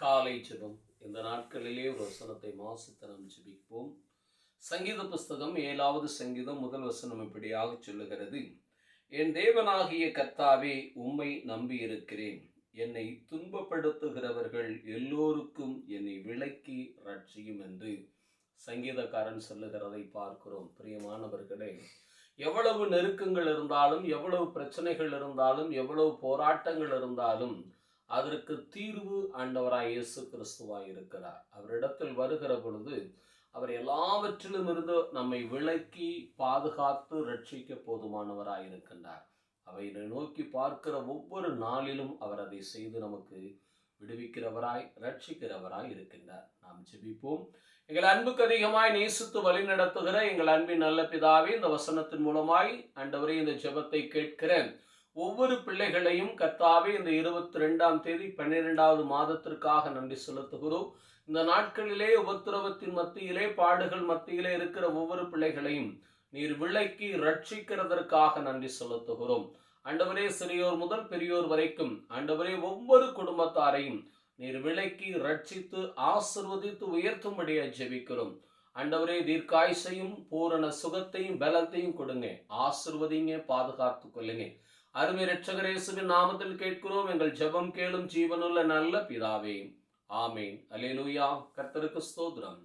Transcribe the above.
காலை ஜெபம். இந்த நாட்களிலே ஒரு வசனத்தை வாசித்து நாம் ஜெபிப்போம். சங்கீத புஸ்தகம் 7வது சங்கீதம் முதல் வசனம் இப்படியாக சொல்லுகிறது: என் தேவனாகிய கர்த்தாவே, உம்மை நம்பி இருக்கிறேன். என்னை துன்பப்படுத்துகிறவர்கள் எல்லோருக்கும் என்னை விலக்கி ரட்சியும் என்று சங்கீதக்காரன் சொல்லுகிறதை பார்க்கிறோம். பிரியமானவர்களே, எவ்வளவு நெருக்கங்கள் இருந்தாலும், எவ்வளவு பிரச்சனைகள் இருந்தாலும், எவ்வளவு போராட்டங்கள் இருந்தாலும் அதற்கு தீர்வு ஆண்டவராய் இயேசு கிறிஸ்துவாய் இருக்கிறார். அவரிடத்தில் வருகிற பொழுது அவர் எல்லாவற்றிலும் இருந்து நம்மை விலக்கி பாதுகாத்து ரட்சிக்க போதுமானவராய் இருக்கின்றார். அவைகளை நோக்கி பார்க்கிற ஒவ்வொரு நாளிலும் அவர் அதை செய்து நமக்கு விடுவிக்கிறவராய் ரட்சிக்கிறவராய் இருக்கின்றார். நாம் ஜெபிப்போம். எங்கள் அன்புக்கு அதிகமாய் நேசித்து வழி நடத்துகிற எங்கள் அன்பின் நல்ல பிதாவே, இந்த வசனத்தின் மூலமாய் ஆண்டவரே இந்த ஜெபத்தை கேட்கிறேன் ஒவ்வொரு பிள்ளைகளையும் கர்த்தாவே இந்த 22ஆம் தேதி 12வது மாதத்திற்காக நன்றி செலுத்துகிறோம். இந்த நாட்களிலே உபத்திரவத்தின் மத்தியிலே, பாடுகள் மத்தியிலே இருக்கிற ஒவ்வொரு பிள்ளைகளையும் நீர் விலக்கி ரட்சிக்கிறதற்காக நன்றி செலுத்துகிறோம். ஆண்டவரே, சிறியோர் முதல் பெரியோர் வரைக்கும் ஆண்டவரே ஒவ்வொரு குடும்பத்தாரையும் நீர் விலக்கி ரட்சித்து ஆசீர்வதித்து உயர்த்தும்படியா ஜெபிக்கிறோம். ஆண்டவரே, தீர்க்காயுசையும் பூரண சுகத்தையும் பலத்தையும் கொடுங்க, ஆசீர்வதிங்க, பாதுகாத்து கொள்ளுங்க. அருமை இரட்சகர் இயேசுவின் நாமத்தில் கேட்கிறோம் எங்கள் ஜெபம் கேளும் ஜீவனுள்ள நல்ல பிதாவே, ஆமேன். அல்லேலூயா. கர்த்தருக்கு ஸ்தோத்திரம்.